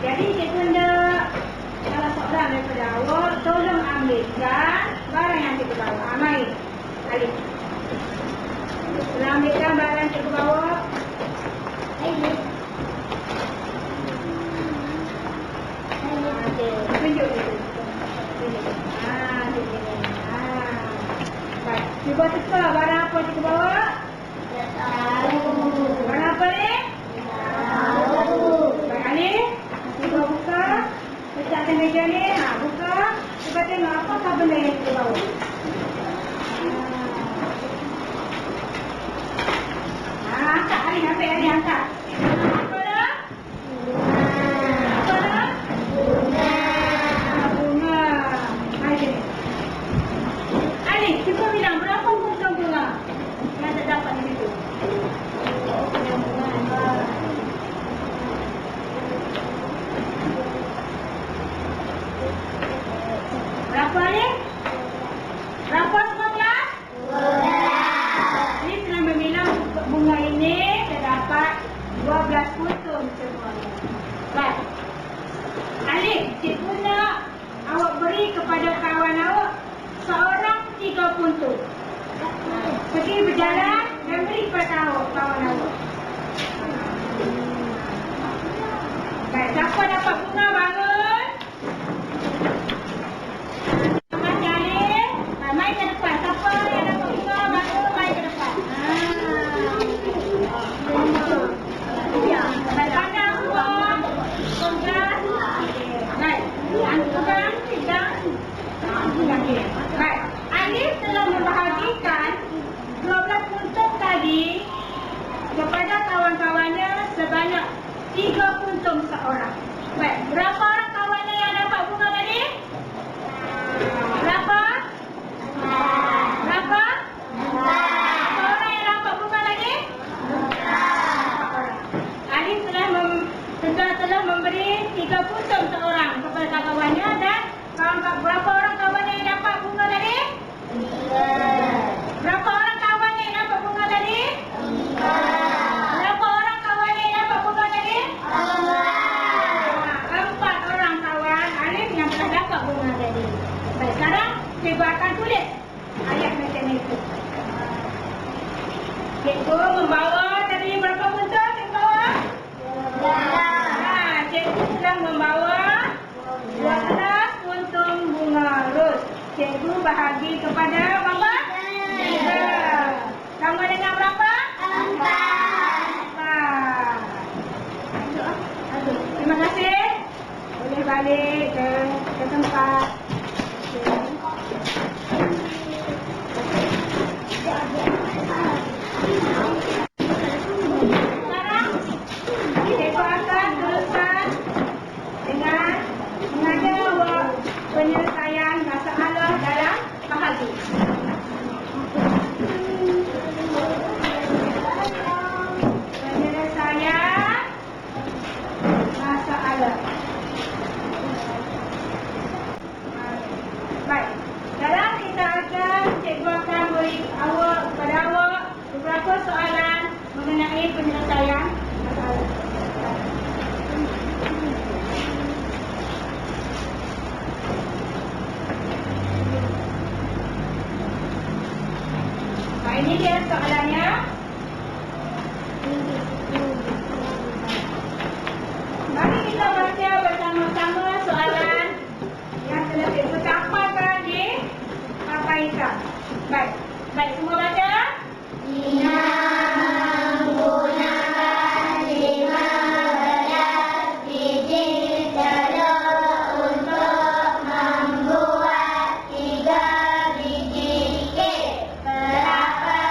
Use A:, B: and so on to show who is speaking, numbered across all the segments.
A: Jadi cikgu nak salah seorang daripada awak tolong ambilkan barang yang cikgu bawa. Mari, Alif. Tolong ambilkan barang cikgu bawa. Alif. Tunjuk dulu. Baik, cuba teka barang apa cikgu bawa?
B: Tak tahu.
A: Barang apa ni?
B: Tahu.
A: Baik, Alif. Cuba buka. Letakkan meja ni. Buka. Cuba tengok apakah benda yang cikgu bawa. Angkat, Alif. Ambil Alif, angkat. Apa dah? Apa dah? Bunga. Mari sini. Alif, cuba bilang berapa potong bunga yang terdapat di situ? Berapa ni? Berapa semua? 12. Ini telah membilang bunga ini terdapat 12 potong semuanya. Baik. Alif, cikgu nak awak beri kepada kawan awak seorang 3 puntung. Pergi berjalan dan beri kepada kawan awak. Baik, siapa dapat bunga bangun? Terima kasih Alif. Mai ke depan. Siapa yang dapat bunga bangun? Mai ke depan. Baik, pandang semua. Kontra. Baik, pegang. Baik, Alif telah membahagikan 12 puntung tadi kepada kawan-kawannya sebanyak 3 puntung seorang. Baik, berapa orang kawannya yang dapat bunga tadi? Berapa? Berapa? Berapa orang yang dapat bunga tadi? 4 orang. Alif telah memberi 3 puntung seorang kepada kawan-kawannya dan berapa orang kawannya yang dapat bunga tadi? 3. Berapa orang kawannya yang dapat bunga tadi? 4. Berapa orang kawannya yang dapat bunga tadi? 4 orang kawan Alif yang telah dapat bunga tadi. Baik, sekarang cikgu akan tulis ayat macam itu. Cikgu membawa tadi berapa puntung cikgu bawa? 12. Cikgu sedang membawa 12 puntung bunga ros. Cikgu bahagi kepada berapa? 3. Sama dengan berapa? 4. Terima kasih. Boleh balik ke tempat. Sekarang cikgu akan teruskan dengan mengajar penyelesaian masalah dalam bahagi. Penyelesaian masalah. Baik. Sekarang kita cikgu akan beri kepada awak beberapa soalan mengenai penyelesaian masalah. Ini dia soalannya. Mari kita baca bersama-sama soalan yang telah cikgu capakan di papan hitam. Baik, semua baca.
B: Menggunakan 15 biji telur untuk membuat 3 biji kek. Berapa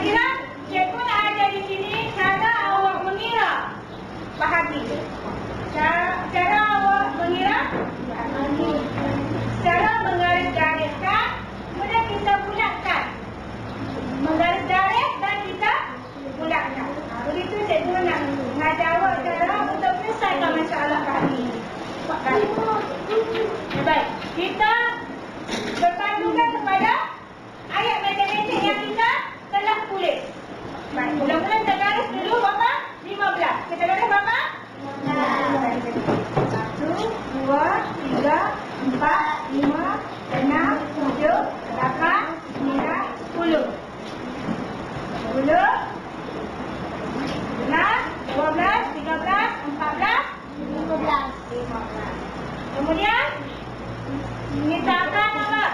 A: kira, cikgu nak ajar di sini cara awak mengira. Bahagi. Cara awak mengira. Cara menggaris-gariskan, kemudian kita bulatkan. Menggaris-garis dan kita bulatkan. Begitu cikgu nak mengajar awak cara untuk menyelesaikan masalah kali ini. Baik, kita berpandukan kepada ayat matematik yang kita telah tulis. Baik, mula-mula kita garis dulu berapa? 15. Kita garis berapa? 1, 2, 3, 4, 5, 6, 7, 8, 9, 10. 10, 11, 12, 13, 14, 15. Kemudian kita akan apa?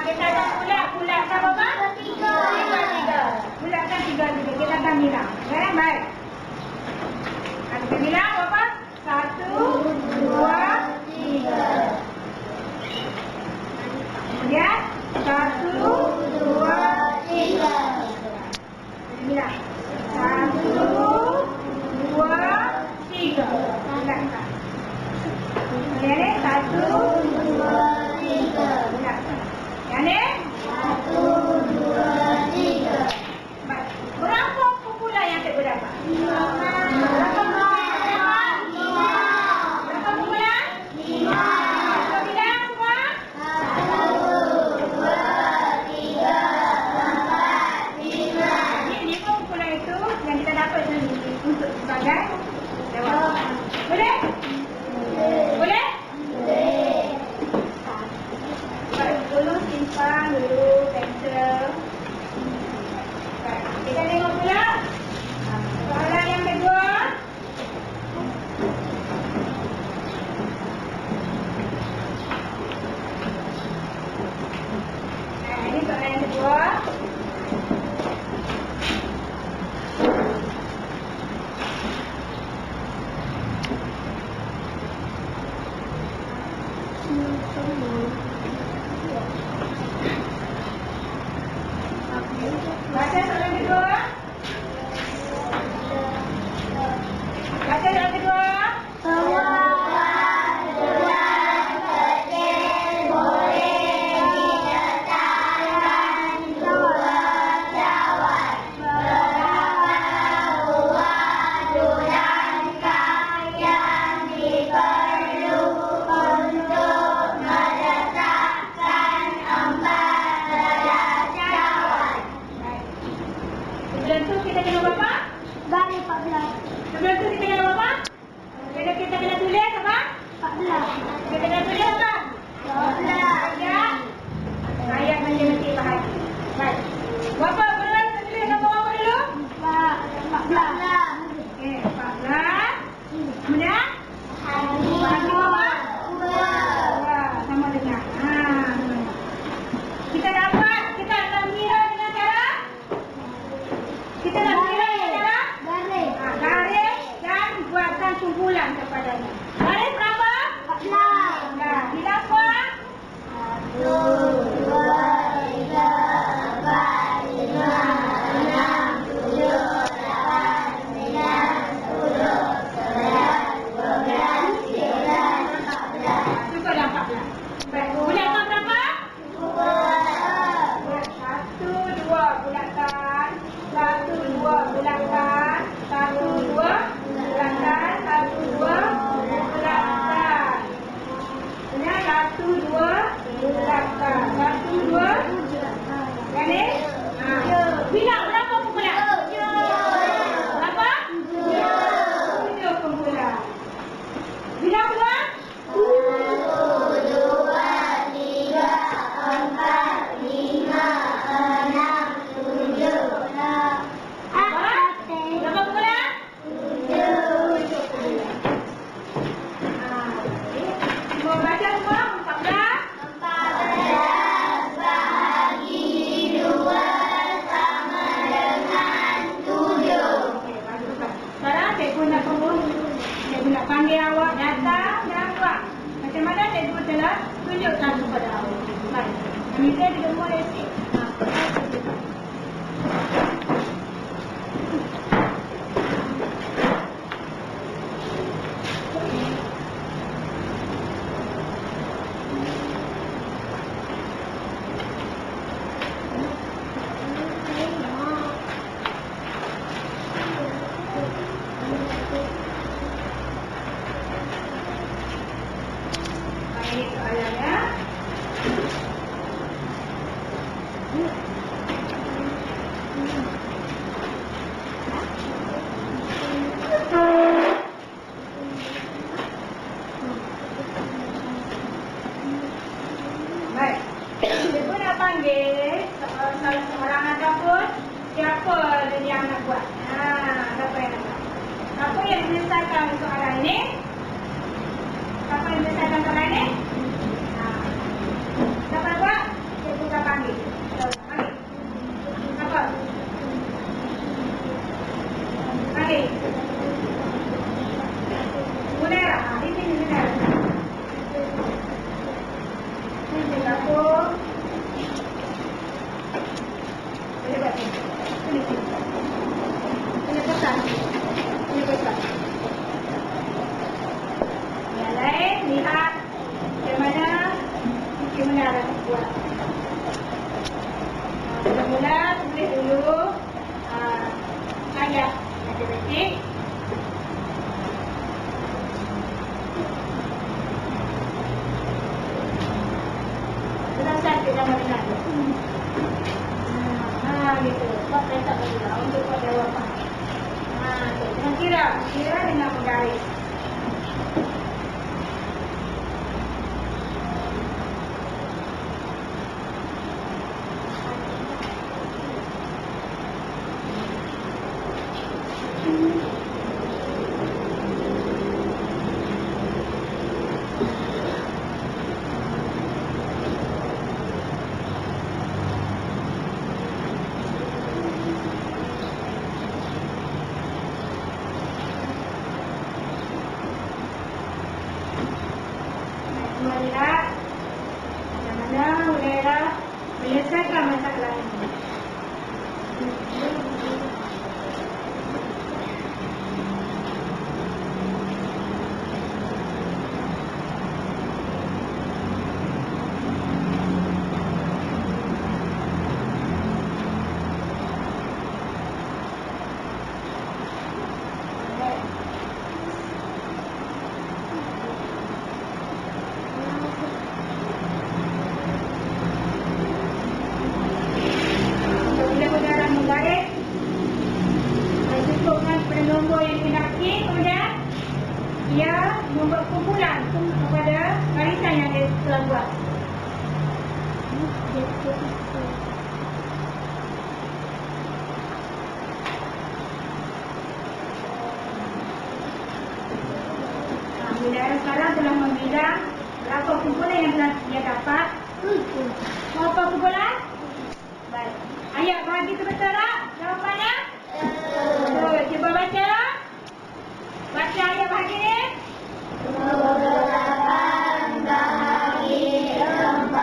A: Kita akan pulatkan berapa? 3. Pulatkan 3 juga. Kita akan bilang. Baik. Kita bilang berapa? 1, 2, 3. Kemudian 1, 2, 3. Kita bilang 1, 2, 3. Pulatkan. Yang ni 1, 2, 3. Pulatkan. Yang ni 1, 2, 3. Baik. Berapa kumpulan yang cikgu dapat? 5. Berapa kumpulan yang dapat? 5. Berapa kumpulan? 5. Kita bilang semua? 1, 2, 3, 4, 5. Ini 5 kumpulan itu yang kita dapat untuk sebagai jawapan. Boleh? Boleh? Boleh. Baik, dulu simpan dulu pensel. Baik, kita tengok pula soalan yang kedua. Ini soalan yang kedua. Baca soalan kedua. Baca soalan kedua. Sebelum tu kita kena buat apa?
B: Garis 14.
A: Sebelum tu kita kena buat apa? Kita kena tulis apa?
B: 14.
A: Kita kena tulis apa?
B: 12.
A: Ayat matematik bahagi. Baik. Berapa bulan kita tulis nombor berapa dulu?
B: 14.
A: Okey, 14. Kemudian?
B: Hari
A: berapa?
B: 2.
A: 2. Sama dengan. Kita dapat, kita akan kira dengan cara? Kita nak kira dengan cara?
B: Garis.
A: Garis dan buatkan kumpulan kepadanya. Garis berapa?
B: 14.
A: Nah, bila buat?
B: 1, 2, 3, 4, 5, 6, 7, 8, 9, 10, 11, 12, 13, 14.
A: Cukup dah 14. Baik, bulatkan berapa?
B: 2.
A: 1, 2 bulatkan. 1, 2 bulatkan. 1, 2 bulatkan. 1, 2 bulatkan. Kemudian 1, 2 bulatkan. 1, 2. Yang ni? Bilang berapa kumpulan?
B: 7.
A: Berapa? 7 kumpulan. Bilang dua?
B: 1, 2, 3, 4, 5, 6, 7, 8.
A: Berapa kumpulan?
B: 7.
A: Semua baca semua? 14.
B: 14 bahagi 2 sama
A: ni? Siapa yang besarkan soalan ni? Siapa buat? Cikgu dah panggil. Panggil. Siapa? Panggil. Munera. Di sini Munera. Ini aku. Boleh buat ni. Sini. Ini pesan. Ini pesan. Yang lain, lihat bagaimana akan buat. Mula-mula tulis dulu ayat matematik. Terasa kita mendengar. Gitu. Buat letak dulu lah untuk buat jawapan. Dengan kira dengan penggaris. Melihat bagaimana Munera menyelesaikan masalah ini. Nombor yang dinaiki, kemudian ia membuat kumpulan kepada barisan yang dia telah buat. Bila sekarang telah membilang berapa kumpulan yang telah dia dapat. Berapa kumpulan? Baik. Ayat bagi tu betul tak? Jawapannya? Cuba baca lah. Baca ayat bahagi ni.
B: 8 bagi 4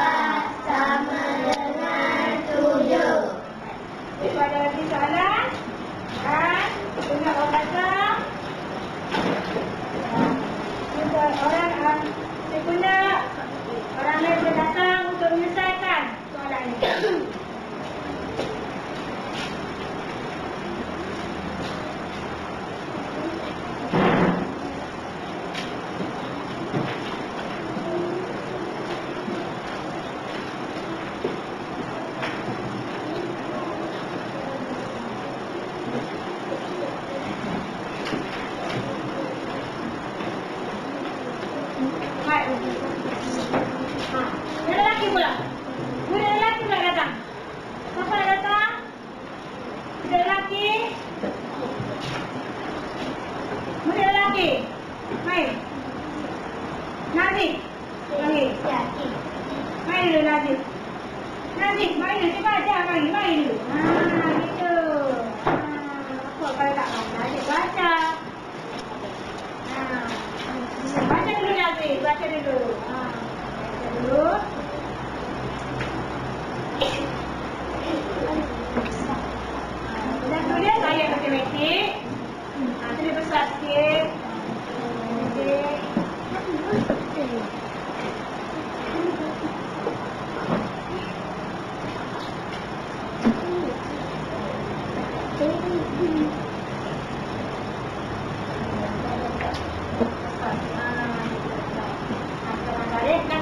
B: sama dengan 7.
A: Cuba ada lagi soalan. Dan dengar orang baca. Orang seguna orang lain boleh datang untuk menyelesaikan soalan ini. Yang lelaki pula. Budak lelaki pula datang. Siapa nak datang? Budak lelaki. Budak lelaki. Mai. Nazik. Panggil. Mai dulu Nazik. Nazik, mai dulu. Cuba ajar mai. Mai dulu. Gitu. Apa kalau tak mau? Nazik baca. Baca dulu Nazik. Baca dulu. Dulu. Dan tulis ayat matematik. Tulis besar sikit.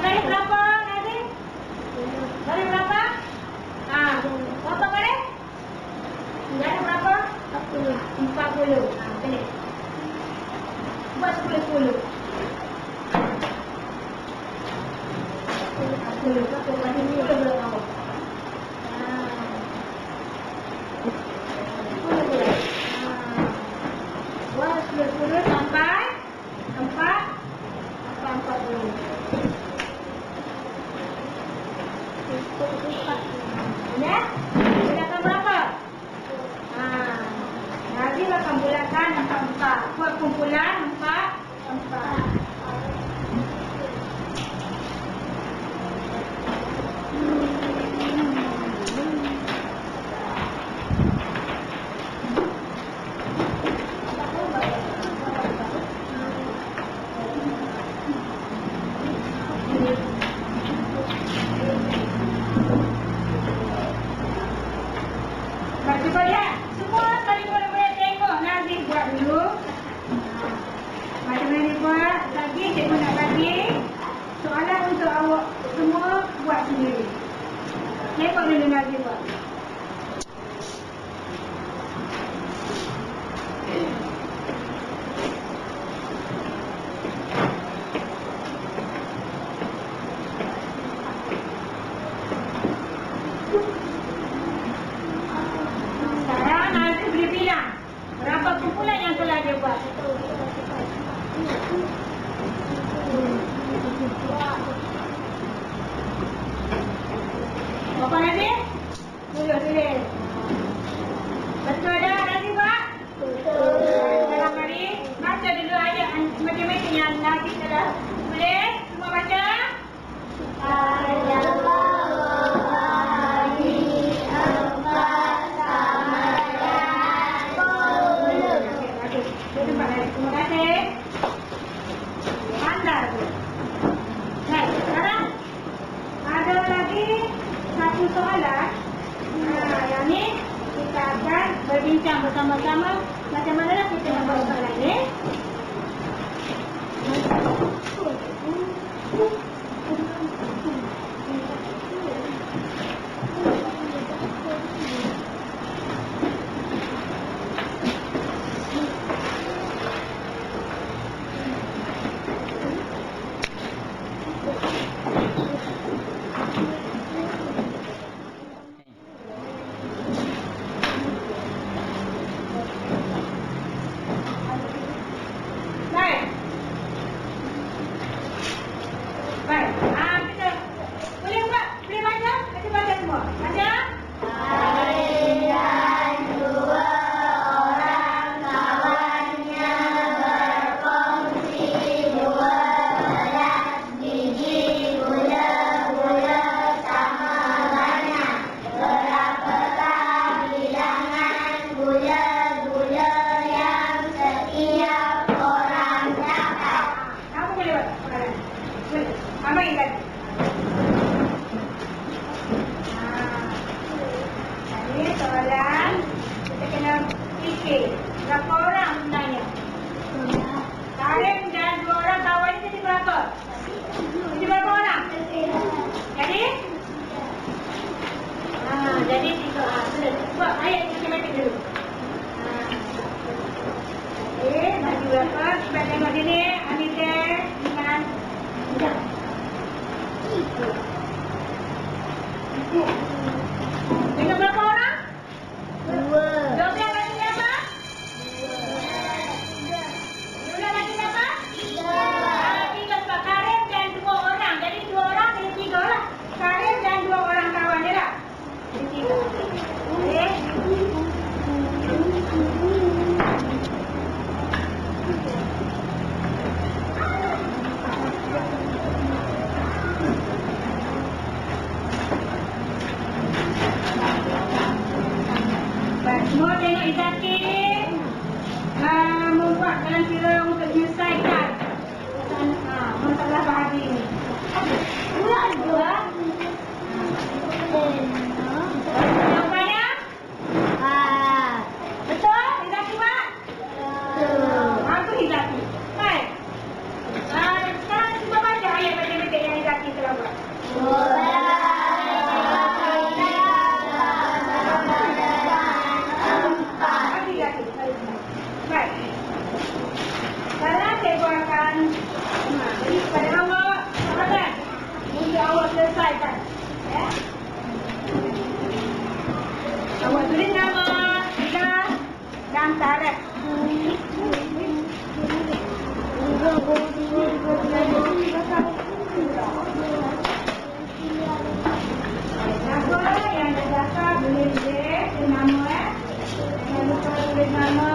A: Garis berapa Nazik? Garis berapa? Berapa garis? Garis berapa? 40. Pilih. Buat 10. 10. 1 bagi 10 belum tahu. 10 sampai 40. Buat kumpulan 4. Cuba lihat. Semua kali boleh tengok. Nazif buat dulu. Macam mana dia buat. Lagi cikgu nak bagi soalan untuk awak semua buat sendiri. Tengok dulu Nazif buat. Sekarang Nazif boleh bilang berapa kumpulan yang telah dia buat. Berapa Nazif? Tulis. Betul dah Nazif buat? Betul. Sekarang mari baca dulu ayat matematik yang Nazif telah tulis. Semua baca. Terima kasih. Pandai tu. Baik, sekarang ada lagi satu soalan. Yang ni kita akan berbincang bersama-sama macam mana kita nak buat soalan ni. Baik. Kita boleh buat, boleh baca? Kita baca semua. Baca. Apa yang tadi? Ini soalan kita kena fikir berapa orang sebenarnya? Karim dan 2 orang kawan ni jadi berapa? Jadi berapa orang? Jadi 3. Buat ayat matematik dulu. Bagi berapa? Kita tengok sini. Anita dengan dengan berapa orang? 2. 12 bagi berapa? 2. 12 bagi berapa? 3. Sebab Karim dan 2 orang. Jadi 2 orang jadi 3 lah. Karim dan 2 orang kawan dia lah. Jadi 3. Okey. Semua tengok Izaki membuat dalam kira untuk menyelesaikan masalah bahagi ini. Bulan 2. Jawapannya? Betul? Izaki buat? Betul. Izaki. Baik. Sekarang cuba baca ayat matematik yang Izaki telah buat. Baik. Sekarang cikgu akan beri kepada awak soalan untuk awak selesaikan. Ya? Awak tulis nama, kelas dan tarikh. Siapa yang ada daftar boleh tulis nama. Jangan lupa tulis nama.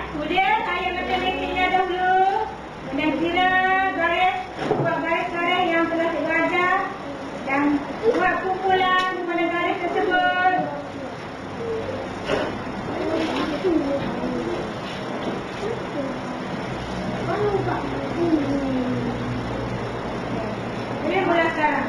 A: Kemudian ayat matematiknya dahulu. Kemudian kira garis, buat garis-garis yang telah cikgu ajar. Dan buat kumpulan pada garis tersebut. Boleh mula sekarang.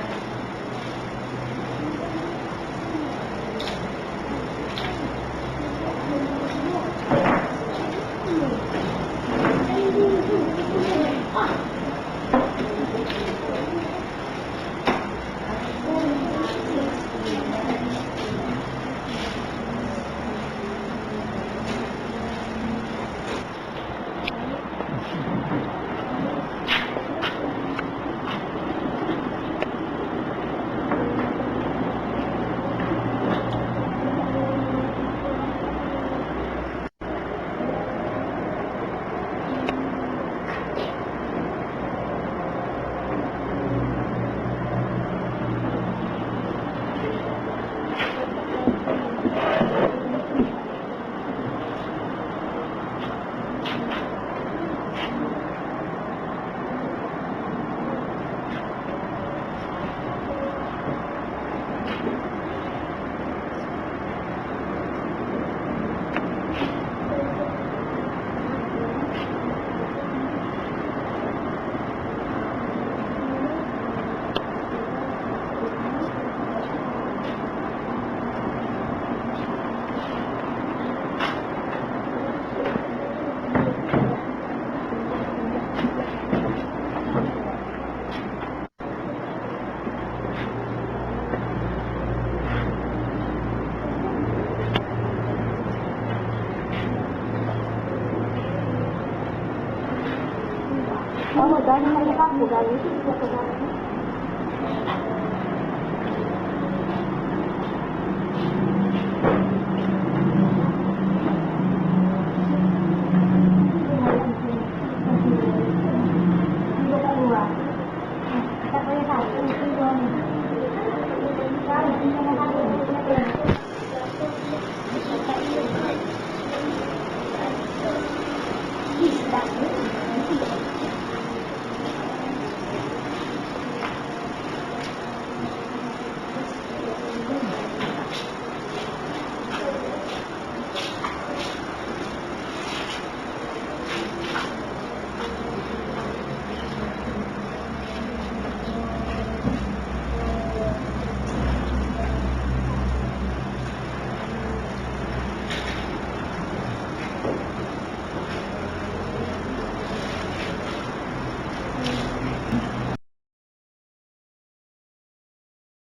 B: Oh, dari hari aku dari itu juga